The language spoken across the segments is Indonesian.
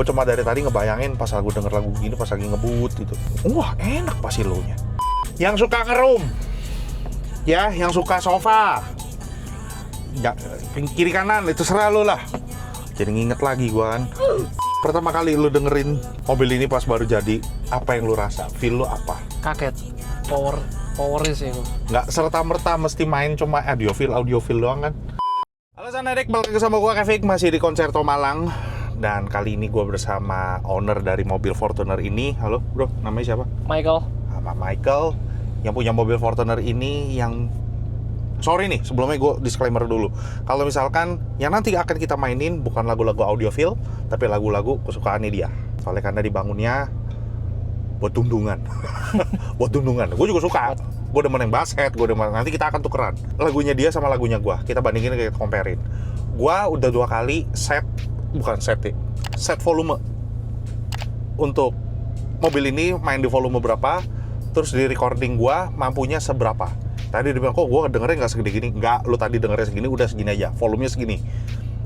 Gue cuma dari tadi ngebayangin pas lagu denger lagu gini pas lagi ngebut gitu. Wah enak pasti lo nya. Yang suka ngerum, ya, yang suka sofa, ya, kiri kanan itu serah lo lah. Jadi nginget lagi gue kan. Pertama kali lu dengerin mobil ini pas baru jadi, apa yang lu rasa? Feel lu apa? Kaget, powernya sih itu. Nggak serta-merta mesti main cuma audiofil doang kan? Halo Sanadek, balik lagi sama gue Kevik, masih di Konserto Malang. Dan kali ini gue bersama owner dari mobil Fortuner ini. Halo bro, namanya siapa? Michael. Sama Michael, yang punya mobil Fortuner ini yang... Sorry nih, sebelumnya gue disclaimer dulu. Kalau misalkan yang nanti akan kita mainin bukan lagu-lagu audiofil, tapi lagu-lagu kesukaannya dia. Soalnya karena dibangunnya buat tundungan. Buat tundungan. Gue juga suka. Gue demen yang bass head, nanti kita akan tukeran. Lagunya dia sama lagunya gue. Kita bandingin, kita comparein. Gue udah 2 kali set volume. Untuk mobil ini main di volume berapa, terus di recording gue mampunya seberapa. Tadi dia bilang, kok gue dengernya nggak segini gini. Nggak, lu tadi dengernya segini, udah segini aja. Volumenya segini.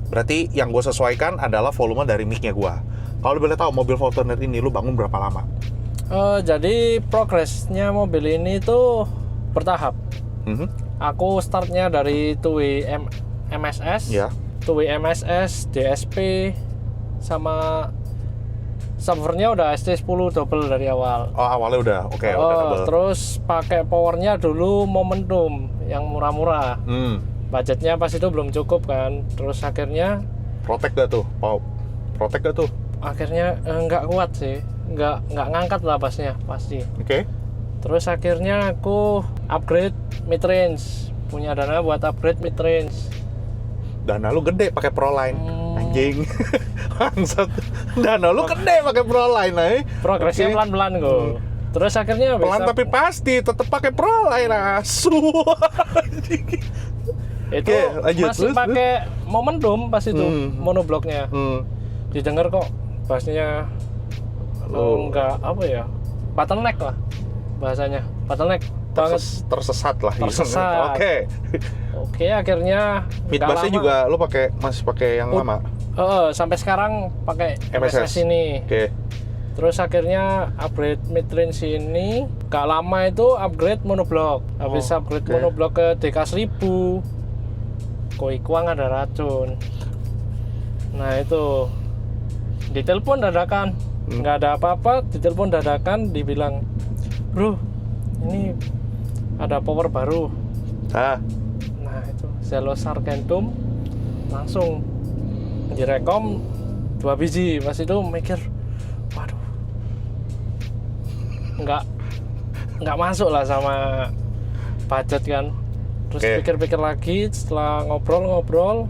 Berarti yang gue sesuaikan adalah volume dari mic-nya gue. Kalau lu boleh tahu, mobil Fortuner ini lu bangun berapa lama? Jadi progresnya mobil ini tuh bertahap. Aku startnya dari 2W MSS, Ya. 2W MSS, DSP, sama subwoofernya udah ST10 double dari awal. Oh, awalnya udah, oke, udah double. Terus pakai powernya dulu Momentum yang murah-murah. Budgetnya pas itu belum cukup kan. Terus akhirnya Protect gak tuh? Protect gak tuh? akhirnya nggak kuat sih, nggak ngangkat lah bassnya pasti. Oke. Terus akhirnya aku upgrade mid range, punya dana buat upgrade mid range. Dana lu gede pakai Proline. Anjing. Bangsat. Dana lu gede pakai Proline, Progresnya Oke. pelan-pelan kok. Terus akhirnya Pelan bisa, tapi pasti tetap pakai Proline, asu. itu Oke, lanjut. masih Terus, pakai Momentum pas itu monobloknya. Didengar kok bassnya nggak apa ya, bottleneck lah bahasanya, bottleneck banget. Tersesat lah. Tersesat. Oke, akhirnya Mid nggak bassnya lama. juga lu masih pakai yang lama. Sampai sekarang pakai MSS ini. Oke. Terus akhirnya upgrade mid range ini, gak lama itu upgrade monoblock. Habis upgrade monoblock ke DK1000, Koikuang ada racun. Nah itu ditelepon dadakan, nggak ada apa-apa, ditelepon dadakan, dibilang, bro, ini ada power baru. Ah, Nah itu Zelos Argentum, langsung direkom 2 biji. Pas itu mikir, waduh, nggak masuk lah sama budget kan. Terus pikir-pikir lagi, setelah ngobrol,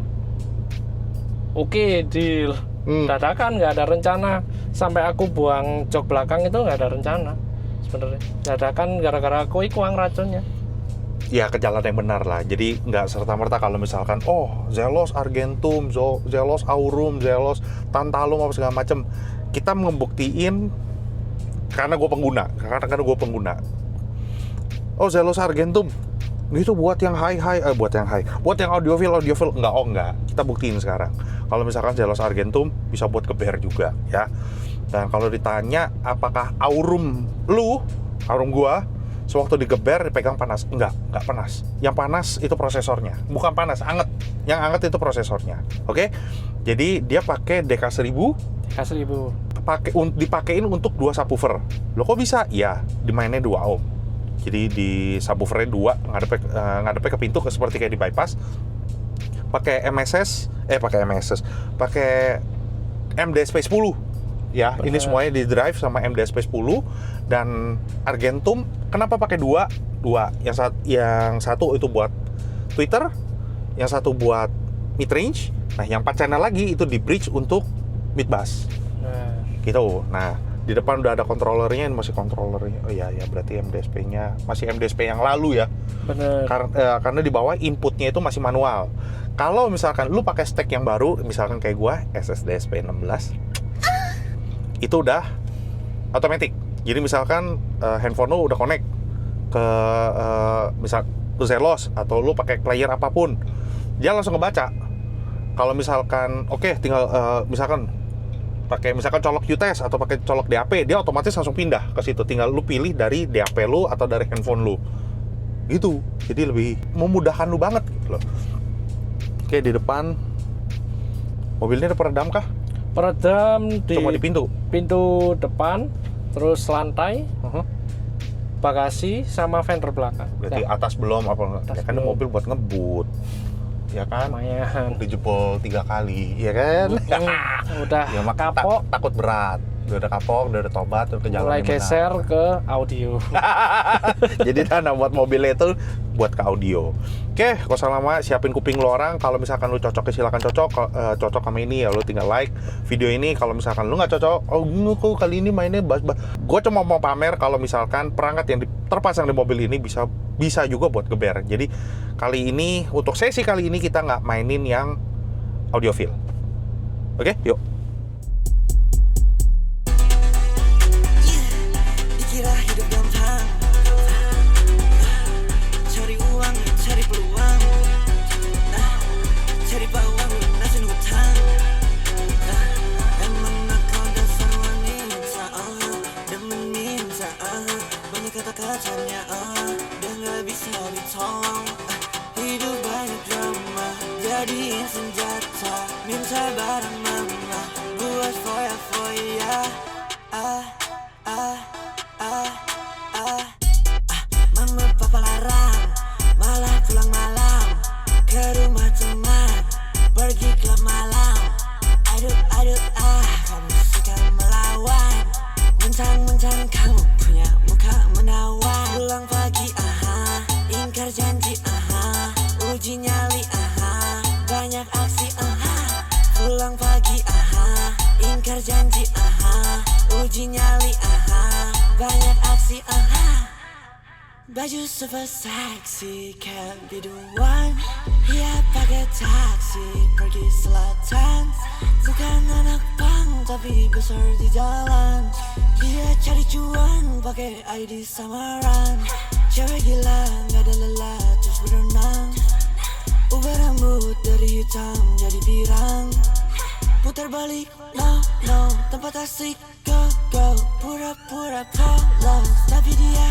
oke, deal. Dadakan, nggak ada rencana. Sampai aku buang jok belakang itu nggak ada rencana sebenarnya. Dadakan gara-gara Koikuang racunnya. ya ke jalan yang benar lah. Jadi nggak serta-merta kalau misalkan Zelos Argentum, Zelos Aurum, Zelos Tantalum apa segala macem. Kita ngebuktiin karena gue pengguna. Zelos Argentum itu buat yang buat yang audiofil enggak. Kita buktiin sekarang. Kalau misalkan Zelos Argentum bisa buat keber juga ya. Dan kalau ditanya apakah aurum gua sewaktu digeber dipegang panas? Enggak panas. Yang panas itu prosesornya. Bukan panas, anget. Yang anget itu prosesornya. Oke? Jadi dia pakai DK1000 dipakein untuk 2 subwoofer. Lo kok bisa? Ya, dimainnya 2 ohm. Jadi di subwoofernya 2 ngadepnya ke pintu seperti kayak di bypass. Pakai MDSP10 ya. Bener. Ini semuanya di drive sama MDSP10 dan Argentum. Kenapa pakai 2? Yang satu itu buat tweeter, yang satu buat mid range. Nah, yang 4 channel lagi itu di bridge untuk mid bass. Gitu. Nah, di depan udah ada controllernya, masih controllernya. Oh iya, berarti MDSP-nya masih MDSP yang lalu ya. Bener. Karena di bawah inputnya itu masih manual. Kalau misalkan lu pakai stack yang baru, misalkan kayak gua SSD SP16, itu udah otomatis. Jadi misalkan handphone lu udah connect ke misal ke Zelos atau lu pakai player apapun, dia langsung ngebaca. Kalau misalkan tinggal misalkan pakai misalkan colok QTS atau pakai colok DAP, dia otomatis langsung pindah ke situ. Tinggal lu pilih dari DAP lu atau dari handphone lu. Gitu. Jadi lebih memudahkan lu banget gitu loh. Oke, di depan mobilnya ada peredam kah? Peredam di Cuma di pintu. pintu depan, terus lantai, Uh-huh. bagasi sama fender belakang. Berarti Ya, atas belum apa enggak? Atas Ya kan ini belum. mobil buat ngebut. Ya kan? lumayan. Dijebol 3 kali, ya kan? Udah Ya mak kapok, takut berat. Udah ada kapok, udah ada tobat, udah ke jalan mulai yang benar. geser ke audio. Jadi tanah buat mobilnya itu buat ke audio. Oke, gak usah lama, siapin kuping lu orang. Kalau misalkan lu cocok, silakan cocok sama ini ya lu tinggal like video ini. Kalau misalkan lu nggak cocok, oh ini kok kali ini mainnya gue cuma mau pamer kalau misalkan perangkat yang terpasang di mobil ini bisa juga buat geber. Jadi kali ini untuk sesi kali ini kita nggak mainin yang audiophile. Oke, yuk. Dikira hidup gampang, cari uang, cari peluang, cari bawang, lunasin hutang. Emang nakal dasar wanita, demen minta, banyak kata-katanya, dan gak bisa ditolong. Hidup banyak drama, jadiin senjata, minta barang mama, buat foya-foya. Mama papa larang, malah pulang malam ke rumah teman, pergi klub malam. Aduh, kamu suka melawan, mentang-mentang kamu punya muka menawan. Pulang pagi, ingkar janji, uji nyali, banyak aksi, pulang pagi, ingkar janji, uji nyali, banyak aksi, baju super seksi, kayak biduan. Dia pakai taksi, pergi selatan. Bukan anak pang, tapi besar di jalan. Dia cari cuan, pakai ID samaran. Cewek gila, gak ada lelah, terus berenang. Ubah rambut dari hitam jadi pirang. Putar balik, no, tempat asik, go, pura-pura polos. Tapi dia,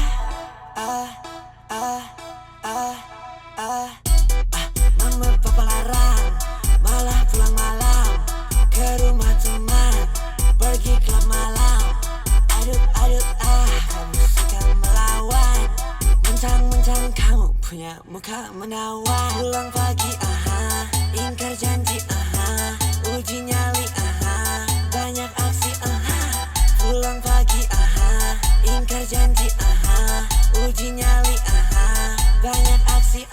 mama papa larang, malah pulang malam ke rumah teman, pergi klub malam. Aduh, kamu suka melawan, mentang-mentang kamu punya muka menawan. Pulang pagi, ingkar janji, uji nyali, banyak aksi, pulang pagi, ingkar janji, uji nyali, banyak aksi,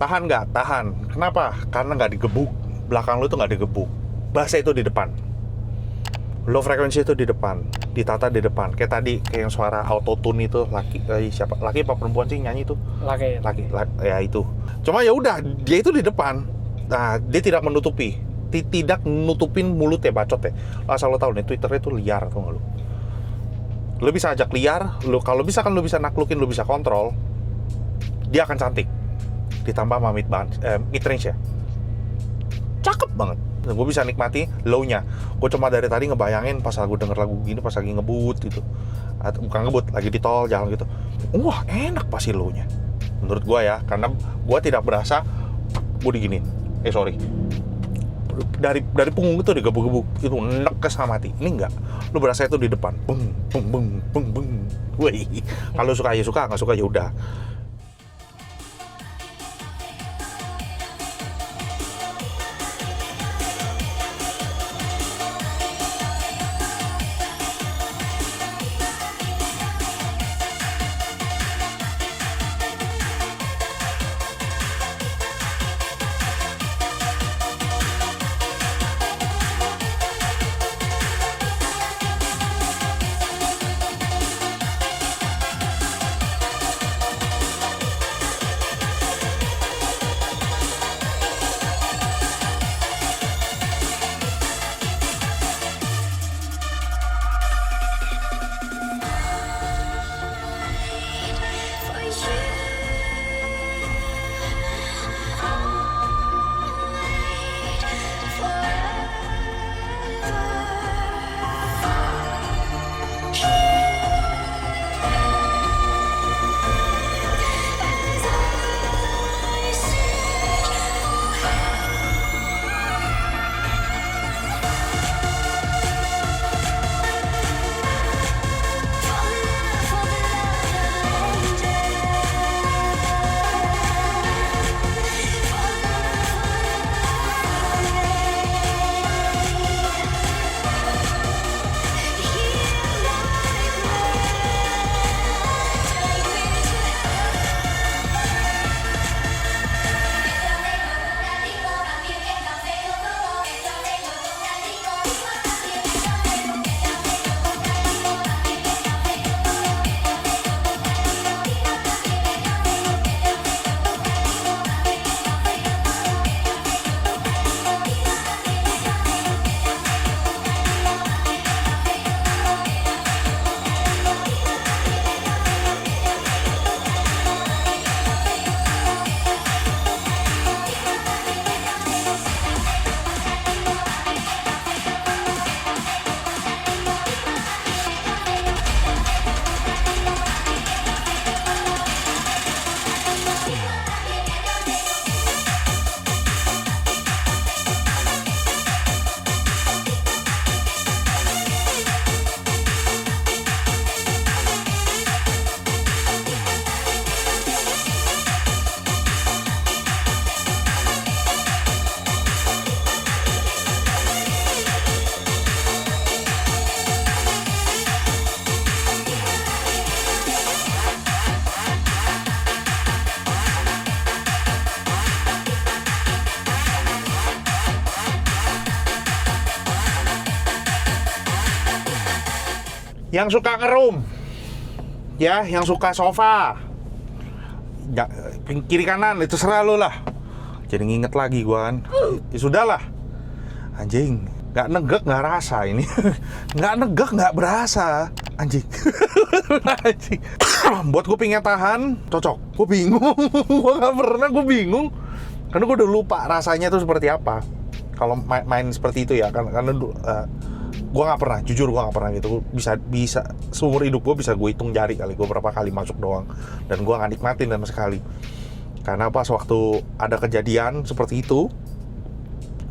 Tahan nggak? Tahan. Kenapa? Karena nggak digebuk. Belakang lu tuh nggak digebuk. Bass itu di depan. Low frequency itu di depan. Ditata di depan. Kayak tadi, kayak yang suara auto tune itu siapa? Laki apa perempuan sih nyanyi itu? Laki. Ya itu. Cuma ya udah, dia itu di depan. Nah, dia tidak menutupi. Tidak nutupin mulut ya, bacot ya. Asal lo tahu nih, Twitternya itu liar, tau nggak lu? Lu bisa ajak liar, kalau bisa kan lu bisa naklukin, lu bisa kontrol. Dia akan cantik. Ditambah sama mid range ya, cakep banget. Gue bisa nikmati low-nya. Gue cuma dari tadi ngebayangin pas lagu denger lagu gini, pas lagi ngebut gitu, atau bukan ngebut, lagi di tol jalan gitu. Wah enak pasti low-nya, menurut gue ya, karena gue tidak berasa gue diginin. Sorry, dari punggung itu digebuk-gebuk, itu nekes sama hati. Ini enggak, lu berasa itu di depan, beng. Wih, kalau suka ya suka, nggak suka ya udah. Yang suka ngerum, ya, yang suka sofa, ya, kiri kanan itu serah lu lah. Jadi nginget lagi gua kan, ya sudahlah, anjing, nggak negek nggak rasa ini, nggak negek nggak berasa, anjing, anjing. Buat gue pingin tahan, cocok. Gue bingung, gue nggak pernah, gue bingung, karena gue udah lupa rasanya itu seperti apa. Kalau main seperti itu ya, karena gue nggak pernah, jujur gue nggak pernah gitu. Bisa seumur hidup gue bisa gue hitung jari kali gue berapa kali masuk doang, dan gue nggak nikmatin sama sekali. Karena pas waktu ada kejadian seperti itu,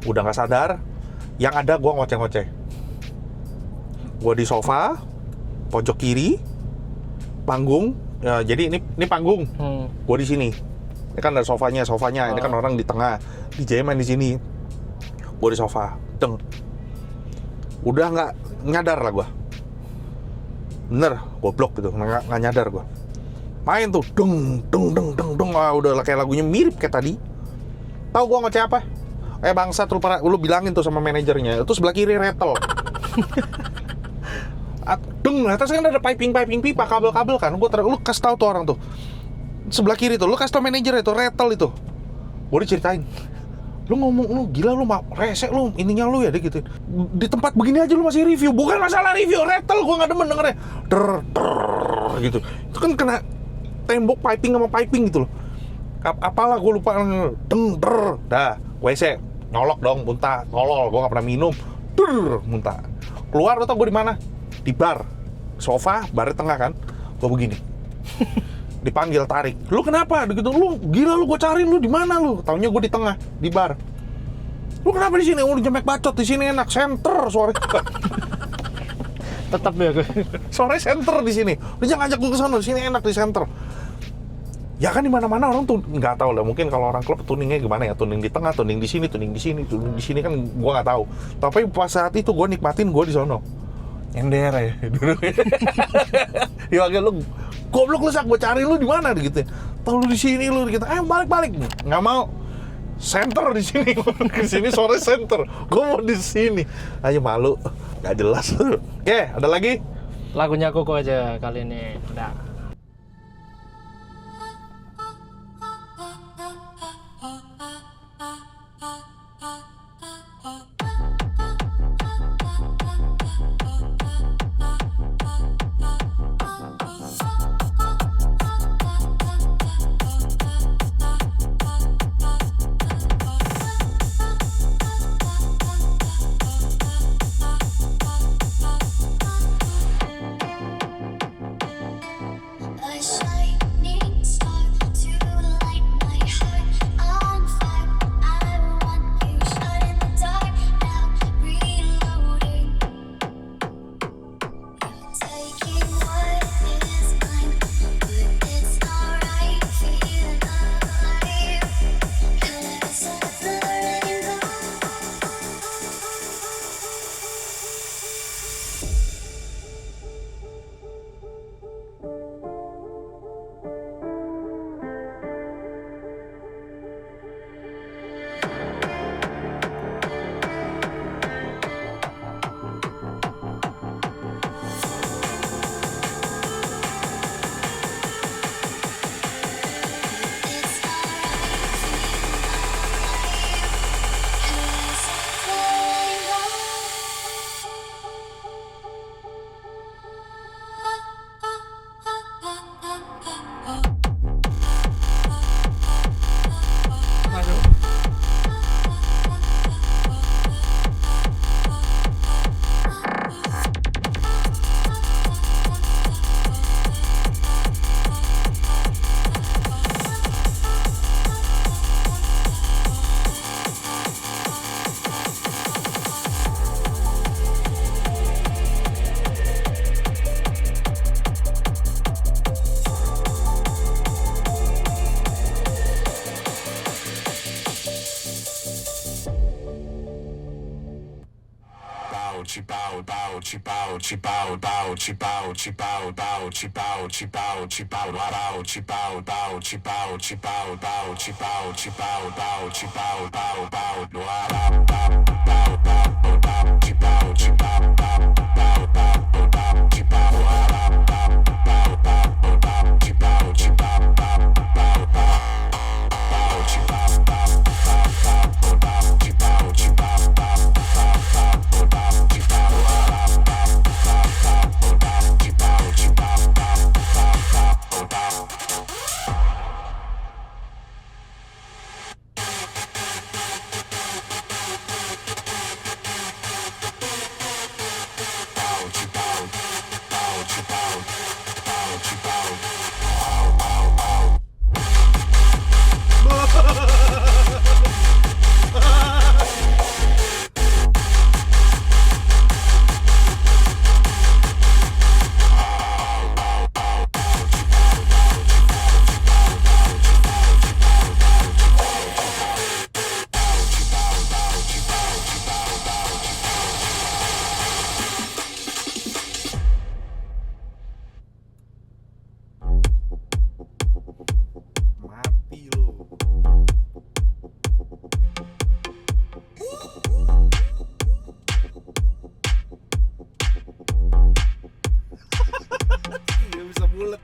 udah nggak sadar, yang ada gue ngoceh-ngoceh. Gue di sofa, pojok kiri, panggung. Ya, jadi ini panggung, gue di sini. Ini kan ada sofanya. Ini kan orang di tengah, DJ main di sini. Gue di sofa, deng. Udah nggak nyadar lah gue. Bener, goblok gitu, nggak nyadar gue. Main tuh, deng. Udah kayak lagunya mirip kayak tadi. Tahu gue ngoceh apa? Bangsat, lu bilangin tuh sama manajernya. Itu sebelah kiri retel. Deng, atas kan ada piping pipa, kabel kan. Lu kasih tahu tuh orang tuh. Sebelah kiri tuh, lu kasih tahu manajer itu, retel itu. Gue diceritain. Lu ngomong, lu gila, lu resek lu, ininya lu ya, dia gitu. Di tempat begini aja lu masih review. Bukan masalah review, retel, gue gak demen dengernya. Gitu. Itu kan kena tembok piping sama piping gitu loh. Apalah gue lupa. Dah, WC, nyolok dong, muntah, tolol, gue gak pernah minum. Muntah. Keluar, lu tau gue di mana? Di bar. Sofa, bar di tengah kan. Gue begini. Dipanggil, tarik. Lu kenapa? Gitu, lu gila lu, gue cariin lu di mana lu? Taunya gue di tengah, di bar. Lu kenapa di sini? Udah jemek bacot, di sini enak, center suaranya. Tetap ya gue. Suaranya center di sini. Lu jangan ajak gue ke sana, di sini enak di center. Ya kan di mana-mana orang tuh nggak tahu lah. Mungkin kalau orang klub tuningnya gimana ya? Tuning di tengah, tuning di sini, tuning di sini, tuning di sini kan gue nggak tahu. Tapi pas saat itu gue nikmatin, gue di sono. Nyender ya dulu. Ya lu goblok lu, sak gue cari lu di mana gitu. Tahu lu di sini lu gitu. Balik. Nggak mau. Center di sini. Di sini sore center. Gue mau di sini. Ayo malu. Nggak jelas. Oke, ada lagi? Lagunya Koko aja kali ini. Udah. Mati lu. Nggak bisa bulat.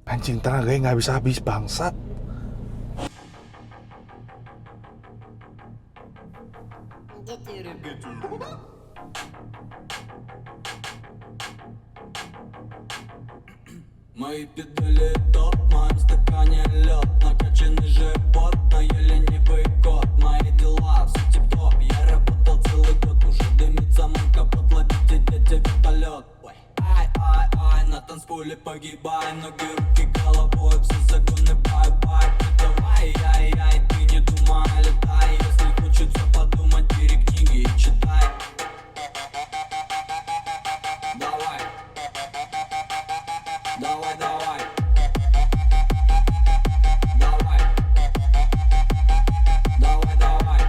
Anjing, tenaganya nggak bisa habis, bangsat. Мои педали топ, в моем стакане лед, накачанный живот, но я ленивый кот. Мои дела все тип-топ, я работал целый год, уже дымится мой капот, ловите дети вертолет. Ай-ай-ай, на танцполе погибай, ноги, руки, головой, все загоны, бай-бай. Давай, ай-яй, ты не думай, летай, если хочется подумать, бери книги и читай. Давай. Давай, давай. Давай. Давай, давай.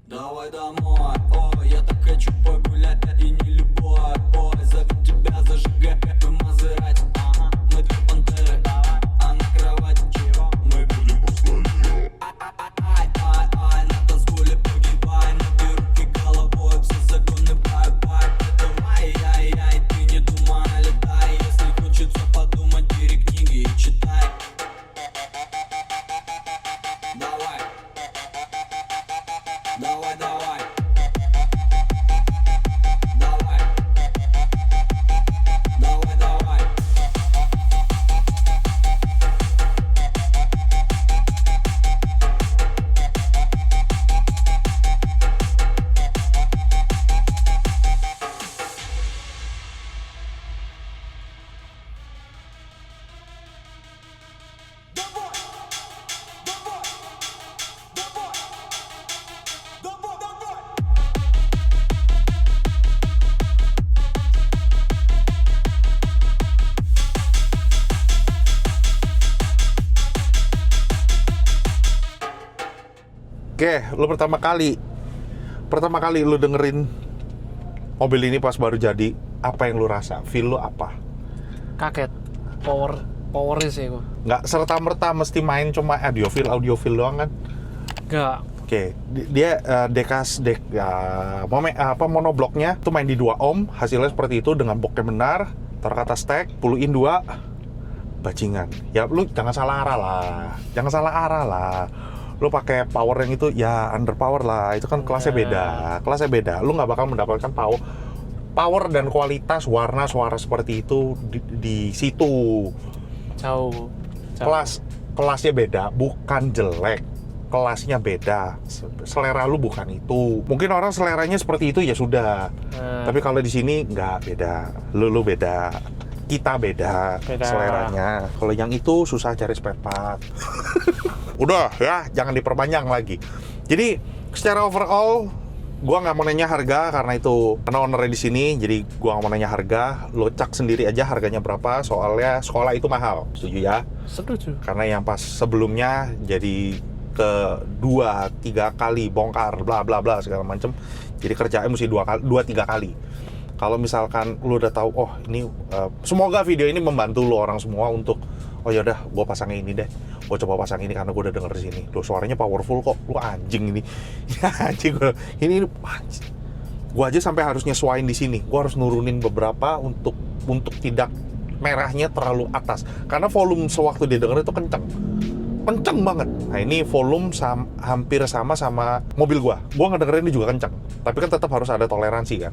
Давай домой, ой, я так хочу погулять, и не любой бой зовет тебя зажигать, мы Мазерати, ага, мы две пантеры, а на кровати чего? Мы будем постоять. Ай-ай-ай, на танцполе Oke, lu pertama kali lu dengerin mobil ini pas baru jadi, apa yang lu rasa? Feel lu apa? Kaget. Powernya sih gua. Nggak serta-merta mesti main cuma audiofil doang kan? Nggak. Oke, dia monobloknya tuh main di 2 ohm, hasilnya seperti itu dengan boxnya benar, taruh kata stack, puluhin 2, bajingan. Ya lu jangan salah arah lah. Lu pakai power yang itu ya underpower lah, itu kan kelasnya beda. Lu nggak bakal mendapatkan power dan kualitas warna suara seperti itu di situ. Jauh. Kelasnya beda, bukan jelek. Kelasnya beda, selera lu bukan itu. Mungkin orang seleranya seperti itu ya sudah. Tapi kalau di sini nggak beda, lu beda, kita beda. Seleranya. Kalau yang itu susah cari spare part. Udah ya, jangan diperpanjang lagi. Jadi secara overall, gua nggak mau nanya harga karena ownernya di sini. Jadi gua nggak mau nanya harga, lo cek sendiri aja harganya berapa. Soalnya sekolah itu mahal, setuju ya? Setuju. Karena yang pas sebelumnya jadi ke 2-3 kali bongkar bla bla bla segala macem, jadi kerjaan mesti 2-3 kali. Kalau misalkan lu udah tahu, oh ini semoga video ini membantu lu orang semua untuk oh yaudah gue pasangnya ini deh, gue coba pasang ini karena gue udah denger di sini. Lu suaranya powerful kok, lu anjing ini. Anjing ini anjing. Gue aja sampai harus nyesuaiin di sini, gue harus nurunin beberapa untuk tidak merahnya terlalu atas karena volume sewaktu dia denger itu kenceng banget. Nah ini volume hampir sama mobil gua ngedengerin ini juga kenceng, tapi kan tetap harus ada toleransi kan.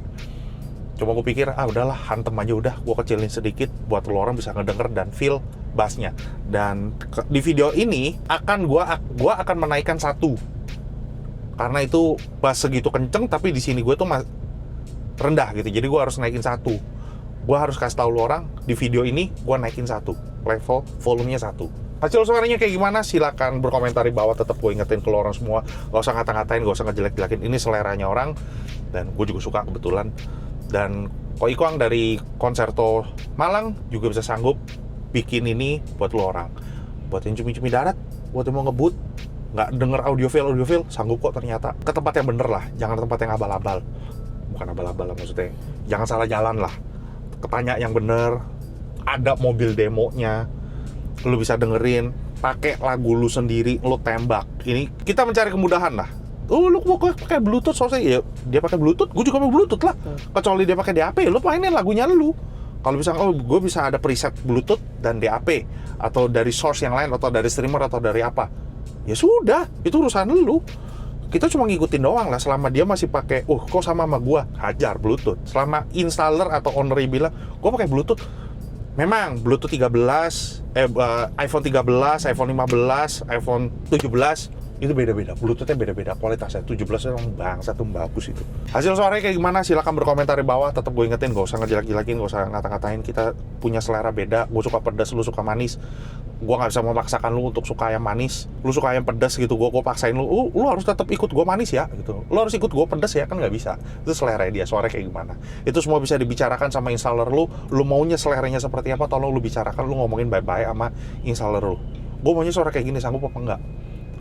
Cuma gue pikir udahlah hantem aja, udah gua kecilin sedikit buat lo orang bisa ngedenger dan feel bassnya. Dan di video ini gua akan menaikkan 1 karena itu bass segitu kenceng, tapi di sini gue tuh rendah gitu, jadi gua harus naikin 1. Gua harus kasih tahu lo orang di video ini gua naikin 1 level volumenya 1. Hasil suaranya kayak gimana? Silakan berkomentar di bawah. Tetap gue ingetin ke lo orang semua, gak usah ngata-ngatain, gak usah ngejelek-jelekin. Ini seleranya orang, dan gue juga suka kebetulan. Dan Ko Ikoang dari Concerto Malang juga bisa sanggup bikin ini buat lo orang. Buat yang cumi-cumi darat, buat yang mau ngebut, nggak denger audiofil, sanggup kok ternyata. Ke tempat yang bener lah, jangan tempat yang abal-abal. Bukan abal-abal lah maksudnya, jangan salah jalan lah. Ketanya yang bener, ada mobil demonya, lu bisa dengerin, pakai lagu lu sendiri, lu tembak. Ini kita mencari kemudahan lah. Lu mau pakai Bluetooth, soalnya ya dia pakai Bluetooth, gue juga pakai Bluetooth lah. Kecuali dia pakai DAP, lu mainin lagunya lu. Kalau misalnya gue bisa ada preset Bluetooth dan DAP, atau dari source yang lain, atau dari streamer, atau dari apa, ya sudah, itu urusan lu. Kita cuma ngikutin doang lah. Selama dia masih pakai, kok sama gue, hajar Bluetooth. Selama installer atau owner bilang, gue pakai Bluetooth. Memang Bluetooth 13, iPhone 13, iPhone 15, iPhone 17 itu beda-beda, Bluetooth-nya beda-beda, kualitasnya 17 emang bangsat tuh bagus itu. Hasil suaranya kayak gimana? Silakan berkomentar di bawah. Tetap gue ingetin, gak usah ngejelek-jelekin, gak usah ngata-ngatain. Kita punya selera beda. Gue suka pedas, lu suka manis. Gue nggak bisa memaksakan lu untuk suka yang manis. Lu suka yang pedas gitu, gue paksain lu harus tetap ikut gue manis ya gitu. Lu harus ikut gue pedas ya, kan nggak bisa. Itu selera dia, suaranya kayak gimana. Itu semua bisa dibicarakan sama installer lu. Lu maunya seleranya seperti apa, tolong lu bicarakan, lu ngomongin baik-baik sama installer lu. Gue maunya suara kayak gini, sanggup apa enggak?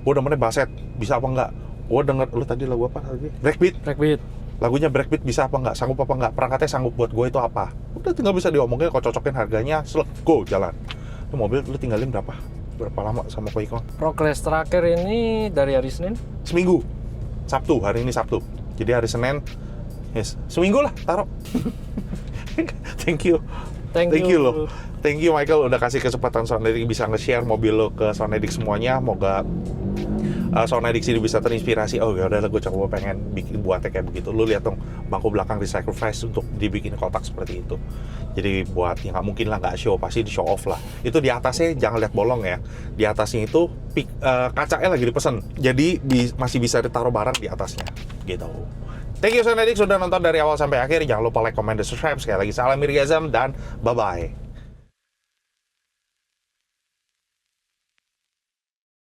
Gue demennya baset, bisa apa enggak? Gue denger, lu tadi lagu apa lagi? Breakbeat. Lagunya Breakbeat bisa apa enggak? Sanggup apa enggak? Perangkatnya sanggup buat gue itu apa? Udah tinggal bisa diomongin, kok cocokin harganya, go, jalan. Itu mobil lu tinggalin berapa lama sama Ko Ikoang? Progres terakhir ini dari hari Senin? Seminggu. Sabtu, hari ini Sabtu. Jadi hari Senin, yes, seminggu lah, taruh. Thank you loh. Thank you Michael udah kasih kesempatan Soundedic bisa nge-share mobil lo ke Soundedic semuanya. Moga Soundedic sini bisa terinspirasi. Oh ya udah, gue coba pengen bikin buatnya kayak begitu. Lu lihat dong bangku belakang di sacrifice untuk dibikin kotak seperti itu. Jadi buat yang nggak mungkin lah nggak show, pasti di show off lah. Itu di atasnya jangan lihat bolong ya. Di atasnya itu kacanya lagi dipesen. Jadi masih bisa ditaruh barang di atasnya. Gitu. Thank you Soundedic sudah nonton dari awal sampai akhir. Jangan lupa like, comment, dan subscribe. Sekali lagi salam Mirgazam dan bye bye.